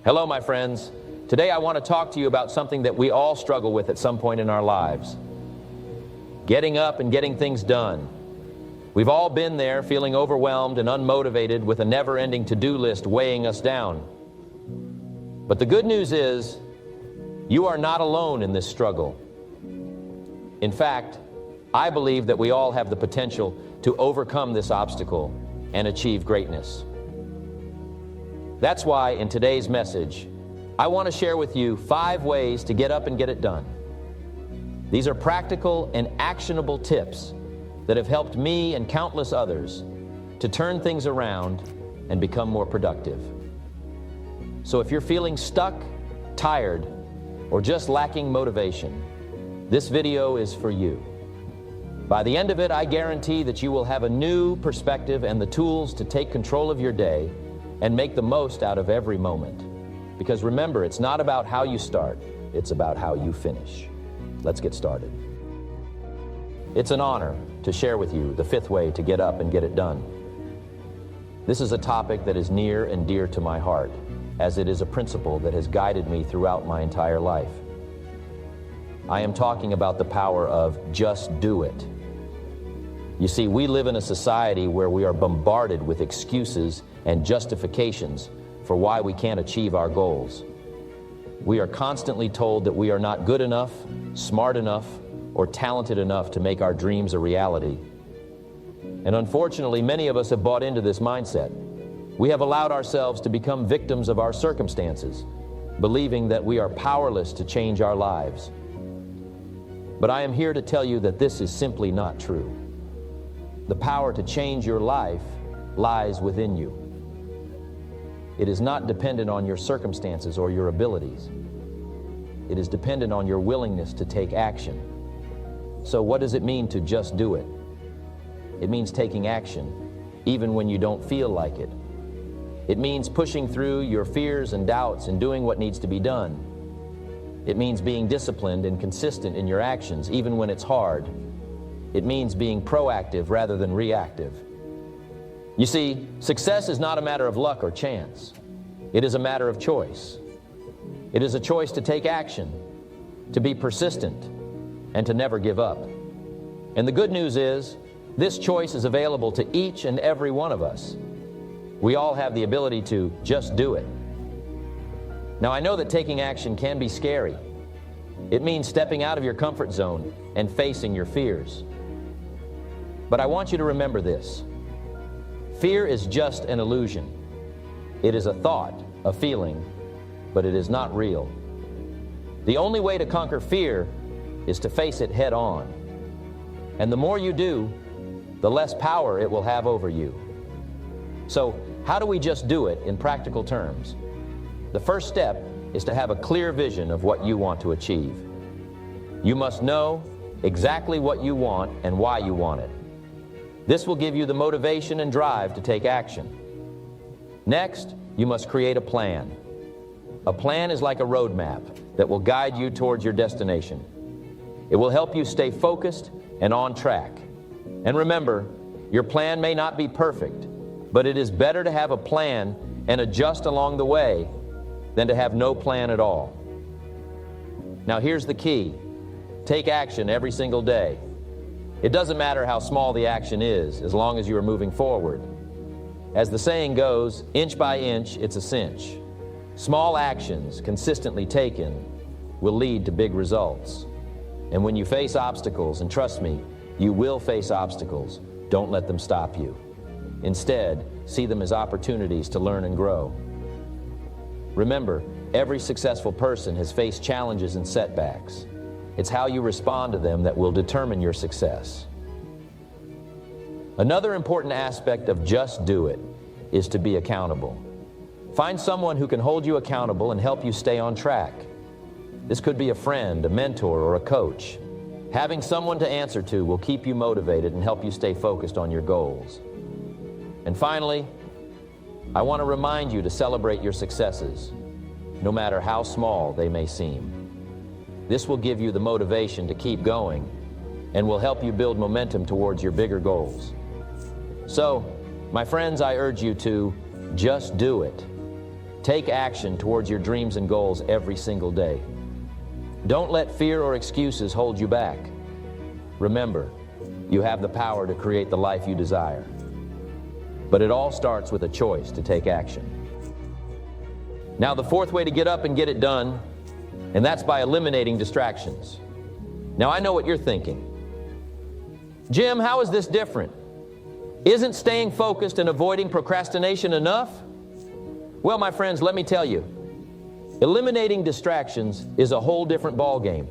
Hello, my friends. Today I want to talk to you about something that we all struggle with at some point in our lives. Getting up and getting things done. We've all been there, feeling overwhelmed and unmotivated with a never-ending to-do list weighing us down. But the good news is, you are not alone in this struggle. In fact, I believe that we all have the potential to overcome this obstacle and achieve greatness. That's why in today's message, I want to share with you 5 ways to get up and get it done. These are practical and actionable tips that have helped me and countless others to turn things around and become more productive. So if you're feeling stuck, tired, or just lacking motivation, this video is for you. By the end of it, I guarantee that you will have a new perspective and the tools to take control of your day and make the most out of every moment. Because remember, it's not about how you start, it's about how you finish. Let's get started. It's an honor to share with you the 5th way to get up and get it done. This is a topic that is near and dear to my heart, as it is a principle that has guided me throughout my entire life. I am talking about the power of just do it. You see, we live in a society where we are bombarded with excuses and justifications for why we can't achieve our goals. We are constantly told that we are not good enough, smart enough, or talented enough to make our dreams a reality. And unfortunately, many of us have bought into this mindset. We have allowed ourselves to become victims of our circumstances, believing that we are powerless to change our lives. But I am here to tell you that this is simply not true. The power to change your life lies within you. It is not dependent on your circumstances or your abilities. It is dependent on your willingness to take action. So what does it mean to just do it? It means taking action, even when you don't feel like it. It means pushing through your fears and doubts and doing what needs to be done. It means being disciplined and consistent in your actions, even when it's hard. It means being proactive rather than reactive. You see, success is not a matter of luck or chance. It is a matter of choice. It is a choice to take action, to be persistent, and to never give up. And the good news is, this choice is available to each and every one of us. We all have the ability to just do it. Now, I know that taking action can be scary. It means stepping out of your comfort zone and facing your fears. But I want you to remember this. Fear is just an illusion. It is a thought, a feeling, but it is not real. The only way to conquer fear is to face it head on. And the more you do, the less power it will have over you. So, how do we just do it in practical terms? The first step is to have a clear vision of what you want to achieve. You must know exactly what you want and why you want it. This will give you the motivation and drive to take action. Next, you must create a plan. A plan is like a roadmap that will guide you towards your destination. It will help you stay focused and on track. And remember, your plan may not be perfect, but it is better to have a plan and adjust along the way than to have no plan at all. Now here's the key. Take action every single day. It doesn't matter how small the action is, as long as you are moving forward. As the saying goes, inch by inch, it's a cinch. Small actions consistently taken will lead to big results. And when you face obstacles, and trust me, you will face obstacles, don't let them stop you. Instead, see them as opportunities to learn and grow. Remember, every successful person has faced challenges and setbacks. It's how you respond to them that will determine your success. Another important aspect of just do it is to be accountable. Find someone who can hold you accountable and help you stay on track. This could be a friend, a mentor, or a coach. Having someone to answer to will keep you motivated and help you stay focused on your goals. And finally, I want to remind you to celebrate your successes, no matter how small they may seem. This will give you the motivation to keep going and will help you build momentum towards your bigger goals. So, my friends, I urge you to just do it. Take action towards your dreams and goals every single day. Don't let fear or excuses hold you back. Remember, you have the power to create the life you desire. But it all starts with a choice to take action. Now, the fourth way to get up and get it done, and that's by eliminating distractions. Now, I know what you're thinking. Jim, how is this different? Isn't staying focused and avoiding procrastination enough? Well, my friends, let me tell you, eliminating distractions is a whole different ballgame.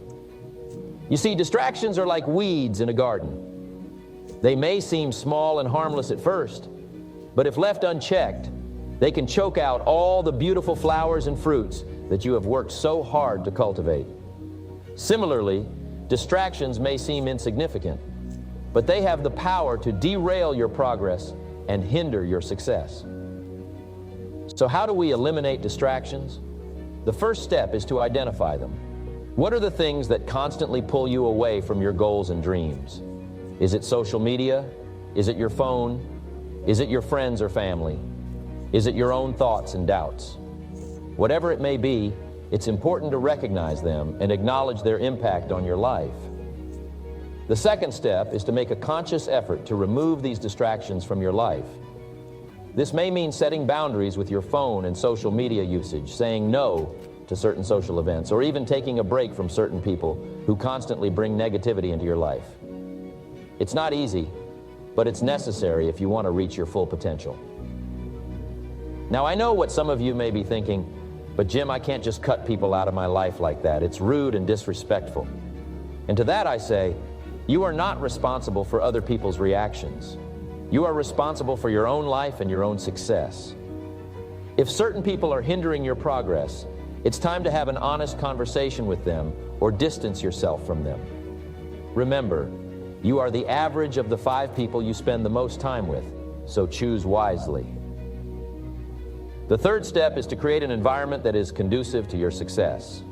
You see, distractions are like weeds in a garden. They may seem small and harmless at first, but if left unchecked, they can choke out all the beautiful flowers and fruits that you have worked so hard to cultivate. Similarly, distractions may seem insignificant, but they have the power to derail your progress and hinder your success. So how do we eliminate distractions? The first step is to identify them. What are the things that constantly pull you away from your goals and dreams? Is it social media? Is it your phone? Is it your friends or family? Is it your own thoughts and doubts? Whatever it may be, it's important to recognize them and acknowledge their impact on your life. The second step is to make a conscious effort to remove these distractions from your life. This may mean setting boundaries with your phone and social media usage, saying no to certain social events, or even taking a break from certain people who constantly bring negativity into your life. It's not easy, but it's necessary if you want to reach your full potential. Now, I know what some of you may be thinking, but Jim, I can't just cut people out of my life like that. It's rude and disrespectful. And to that I say, you are not responsible for other people's reactions. You are responsible for your own life and your own success. If certain people are hindering your progress, it's time to have an honest conversation with them or distance yourself from them. Remember, you are the average of the 5 people you spend the most time with, so choose wisely. The third step is to create an environment that is conducive to your success.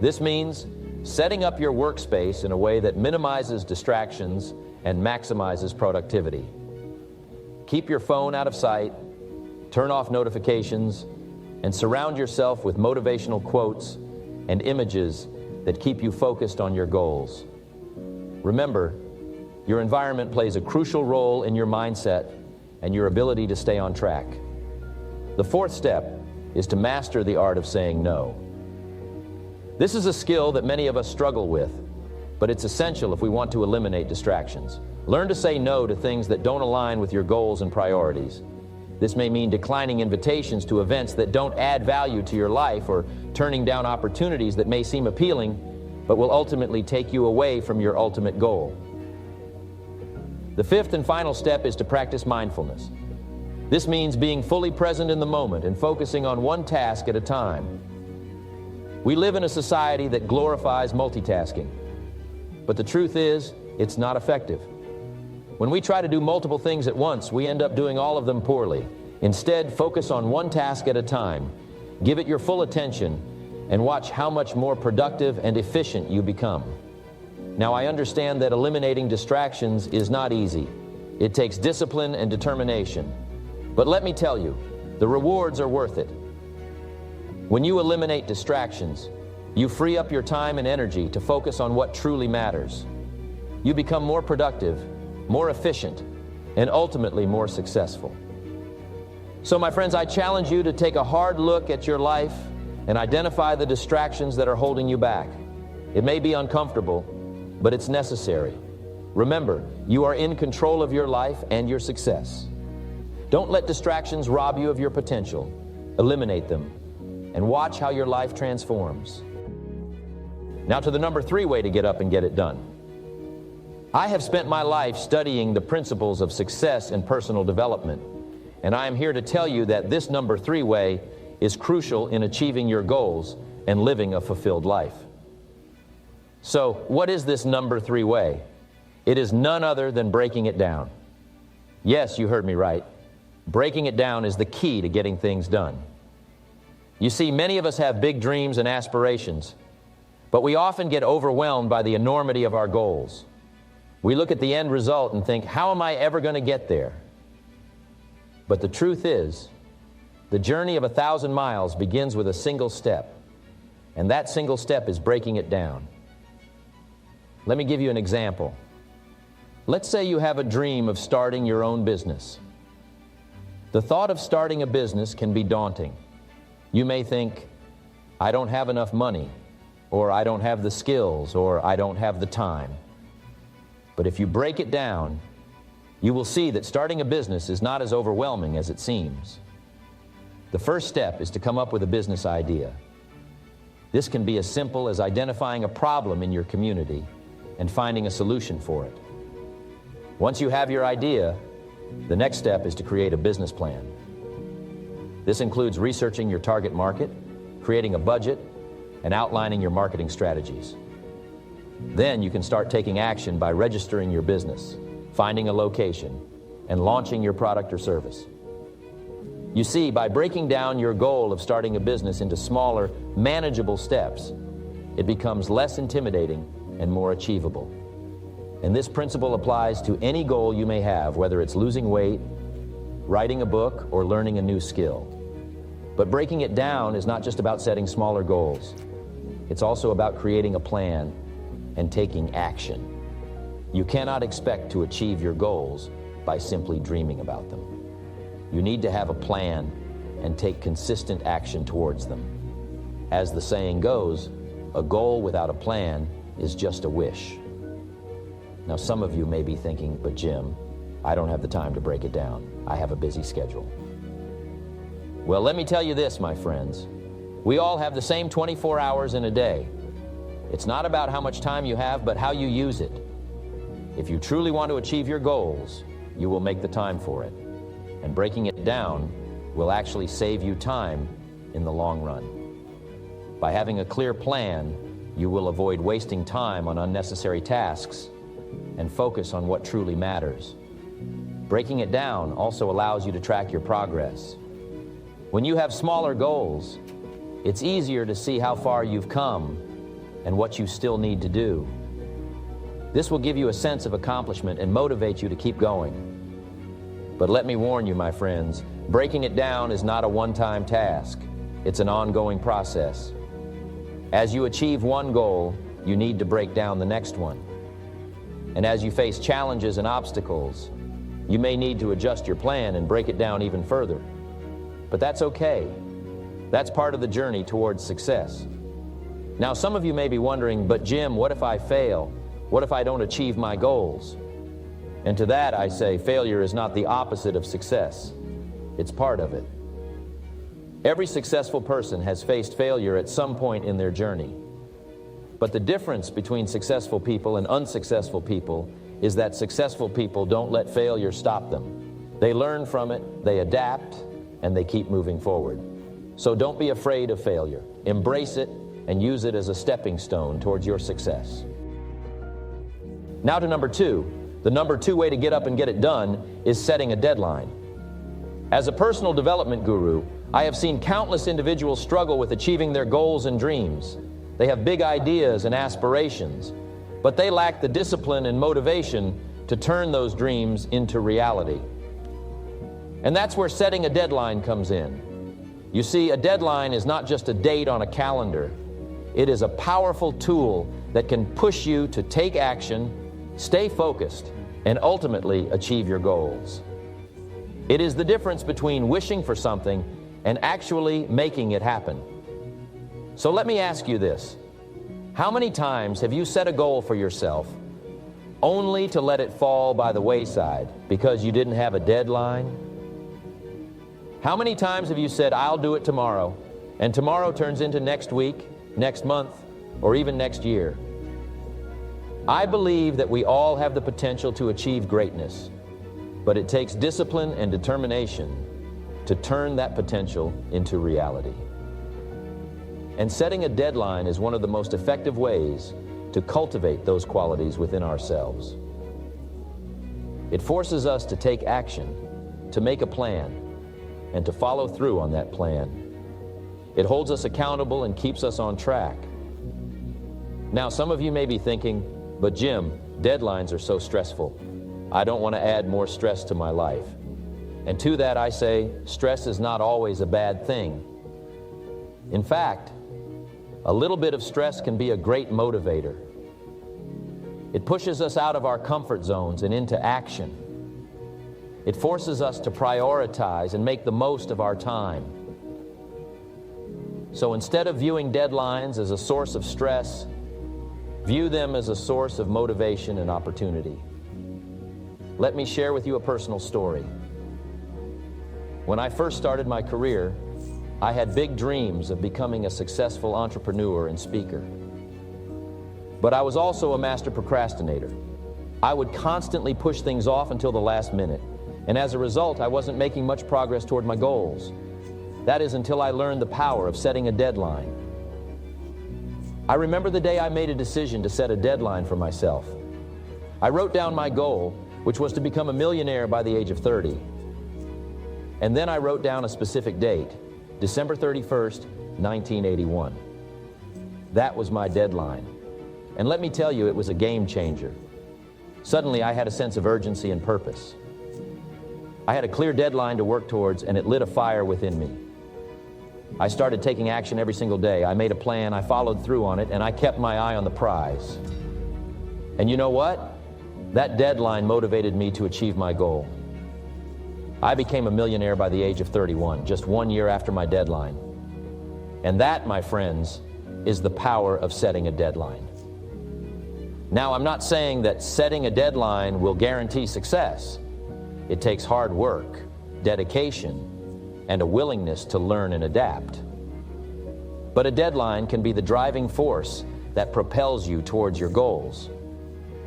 This means setting up your workspace in a way that minimizes distractions and maximizes productivity. Keep your phone out of sight, turn off notifications, and surround yourself with motivational quotes and images that keep you focused on your goals. Remember, your environment plays a crucial role in your mindset and your ability to stay on track. The fourth step is to master the art of saying no. This is a skill that many of us struggle with, but it's essential if we want to eliminate distractions. Learn to say no to things that don't align with your goals and priorities. This may mean declining invitations to events that don't add value to your life, or turning down opportunities that may seem appealing, but will ultimately take you away from your ultimate goal. The fifth and final step is to practice mindfulness. This means being fully present in the moment and focusing on one task at a time. We live in a society that glorifies multitasking, but the truth is, it's not effective. When we try to do multiple things at once, we end up doing all of them poorly. Instead, focus on one task at a time, give it your full attention, and watch how much more productive and efficient you become. Now, I understand that eliminating distractions is not easy. It takes discipline and determination. But let me tell you, the rewards are worth it. When you eliminate distractions, you free up your time and energy to focus on what truly matters. You become more productive, more efficient, and ultimately more successful. So, my friends, I challenge you to take a hard look at your life and identify the distractions that are holding you back. It may be uncomfortable, but it's necessary. Remember, you are in control of your life and your success. Don't let distractions rob you of your potential. Eliminate them, and watch how your life transforms. Now to the number 3 way to get up and get it done. I have spent my life studying the principles of success and personal development, and I am here to tell you that this number 3 way is crucial in achieving your goals and living a fulfilled life. So, what is this number 3 way? It is none other than breaking it down. Yes, you heard me right. Breaking it down is the key to getting things done. You see, many of us have big dreams and aspirations, but we often get overwhelmed by the enormity of our goals. We look at the end result and think, how am I ever going to get there? But the truth is, The journey of 1,000 miles begins with a single step, and that single step is breaking it down. Let me give you an example. Let's say you have a dream of starting your own business. The thought of starting a business can be daunting. You may think, I don't have enough money, or I don't have the skills, or I don't have the time. But if you break it down, you will see that starting a business is not as overwhelming as it seems. The first step is to come up with a business idea. This can be as simple as identifying a problem in your community and finding a solution for it. Once you have your idea, the next step is to create a business plan. This includes researching your target market, creating a budget, and outlining your marketing strategies. Then you can start taking action by registering your business, finding a location, and launching your product or service. You see, by breaking down your goal of starting a business into smaller, manageable steps, it becomes less intimidating and more achievable. And this principle applies to any goal you may have, whether it's losing weight, writing a book, or learning a new skill. But breaking it down is not just about setting smaller goals. It's also about creating a plan and taking action. You cannot expect to achieve your goals by simply dreaming about them. You need to have a plan and take consistent action towards them. As the saying goes, a goal without a plan is just a wish. Now, some of you may be thinking, but Jim, I don't have the time to break it down. I have a busy schedule. Well, let me tell you this, my friends. We all have the same 24 hours in a day. It's not about how much time you have, but how you use it. If you truly want to achieve your goals, you will make the time for it. And breaking it down will actually save you time in the long run. By having a clear plan, you will avoid wasting time on unnecessary tasks and focus on what truly matters. Breaking it down also allows you to track your progress. When you have smaller goals, it's easier to see how far you've come and what you still need to do. This will give you a sense of accomplishment and motivate you to keep going. But let me warn you, my friends, breaking it down is not a one-time task. It's an ongoing process. As you achieve one goal, you need to break down the next one. And as you face challenges and obstacles, you may need to adjust your plan and break it down even further. But that's okay. That's part of the journey towards success. Now, some of you may be wondering, but Jim, what if I fail? What if I don't achieve my goals? And to that I say, failure is not the opposite of success. It's part of it. Every successful person has faced failure at some point in their journey. But the difference between successful people and unsuccessful people is that successful people don't let failure stop them. They learn from it, they adapt, and they keep moving forward. So don't be afraid of failure. Embrace it and use it as a stepping stone towards your success. Now to number two. The number two way to get up and get it done is setting a deadline. As a personal development guru, I have seen countless individuals struggle with achieving their goals and dreams. They have big ideas and aspirations, but they lack the discipline and motivation to turn those dreams into reality. And that's where setting a deadline comes in. You see, a deadline is not just a date on a calendar. It is a powerful tool that can push you to take action, stay focused, and ultimately achieve your goals. It is the difference between wishing for something and actually making it happen. So let me ask you this. How many times have you set a goal for yourself only to let it fall by the wayside because you didn't have a deadline? How many times have you said, I'll do it tomorrow, and tomorrow turns into next week, next month, or even next year? I believe that we all have the potential to achieve greatness, but it takes discipline and determination to turn that potential into reality. And setting a deadline is one of the most effective ways to cultivate those qualities within ourselves. It forces us to take action, to make a plan, and to follow through on that plan. It holds us accountable and keeps us on track. Now, some of you may be thinking, but Jim, deadlines are so stressful. I don't want to add more stress to my life. And to that I say, stress is not always a bad thing. In fact, a little bit of stress can be a great motivator. It pushes us out of our comfort zones and into action. It forces us to prioritize and make the most of our time. So instead of viewing deadlines as a source of stress, view them as a source of motivation and opportunity. Let me share with you a personal story. When I first started my career, I had big dreams of becoming a successful entrepreneur and speaker. But I was also a master procrastinator. I would constantly push things off until the last minute, and as a result, I wasn't making much progress toward my goals. That is until I learned the power of setting a deadline. I remember the day I made a decision to set a deadline for myself. I wrote down my goal, which was to become a millionaire by the age of 30. And then I wrote down a specific date, December 31st, 1981. That was my deadline. And let me tell you, it was a game changer. Suddenly, I had a sense of urgency and purpose. I had a clear deadline to work towards, and it lit a fire within me. I started taking action every single day. I made a plan, I followed through on it, and I kept my eye on the prize. And you know what? That deadline motivated me to achieve my goal. I became a millionaire by the age of 31, just 1 year after my deadline. And that, my friends, is the power of setting a deadline. Now, I'm not saying that setting a deadline will guarantee success. It takes hard work, dedication, and a willingness to learn and adapt. But a deadline can be the driving force that propels you towards your goals.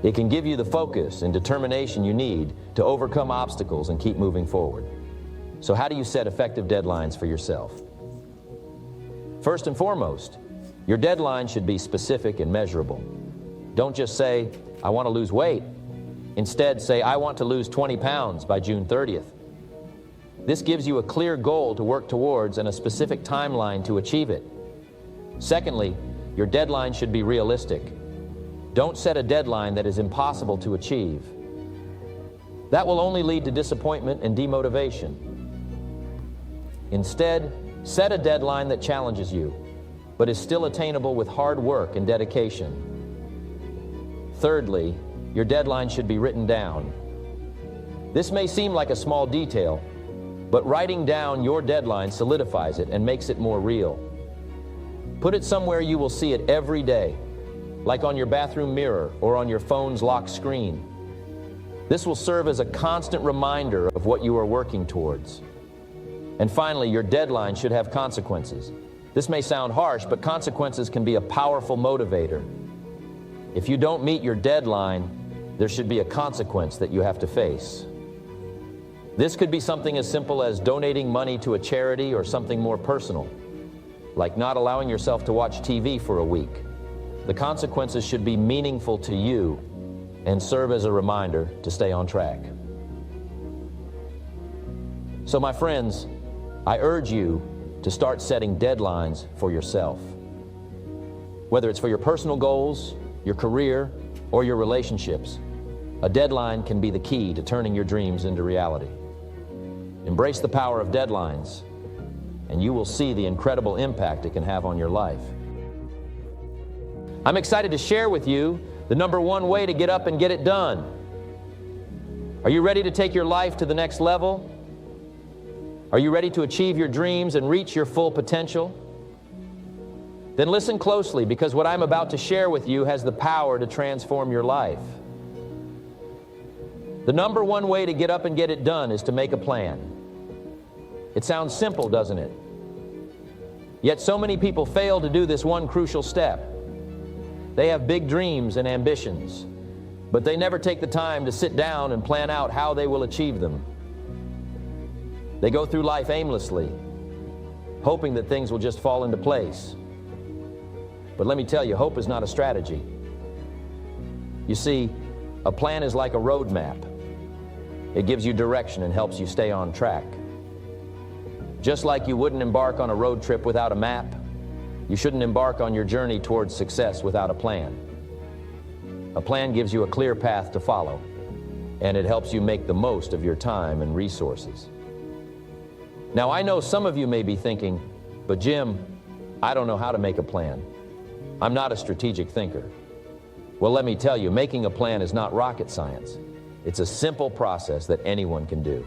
It can give you the focus and determination you need to overcome obstacles and keep moving forward. So how do you set effective deadlines for yourself? First and foremost, your deadline should be specific and measurable. Don't just say, I want to lose weight. Instead, say, I want to lose 20 pounds by June 30th. This gives you a clear goal to work towards and a specific timeline to achieve it. Secondly, your deadline should be realistic. Don't set a deadline that is impossible to achieve. That will only lead to disappointment and demotivation. Instead, set a deadline that challenges you, but is still attainable with hard work and dedication. Thirdly, your deadline should be written down. This may seem like a small detail, but writing down your deadline solidifies it and makes it more real. Put it somewhere you will see it every day, like on your bathroom mirror or on your phone's lock screen. This will serve as a constant reminder of what you are working towards. And finally, your deadline should have consequences. This may sound harsh, but consequences can be a powerful motivator. If you don't meet your deadline, there should be a consequence that you have to face. This could be something as simple as donating money to a charity or something more personal, like not allowing yourself to watch TV for a week. The consequences should be meaningful to you and serve as a reminder to stay on track. So my friends, I urge you to start setting deadlines for yourself. Whether it's for your personal goals, your career, or your relationships, a deadline can be the key to turning your dreams into reality. Embrace the power of deadlines, and you will see the incredible impact it can have on your life. I'm excited to share with you the number one way to get up and get it done. Are you ready to take your life to the next level? Are you ready to achieve your dreams and reach your full potential? Then listen closely, because what I'm about to share with you has the power to transform your life. The number one way to get up and get it done is to make a plan. It sounds simple, doesn't it? Yet so many people fail to do this one crucial step. They have big dreams and ambitions, but they never take the time to sit down and plan out how they will achieve them. They go through life aimlessly, hoping that things will just fall into place. But let me tell you, hope is not a strategy. You see, a plan is like a road map. It gives you direction and helps you stay on track. Just like you wouldn't embark on a road trip without a map, you shouldn't embark on your journey towards success without a plan. A plan gives you a clear path to follow, and it helps you make the most of your time and resources. Now, I know some of you may be thinking, but Jim, I don't know how to make a plan. I'm not a strategic thinker. Well, let me tell you, making a plan is not rocket science. It's a simple process that anyone can do.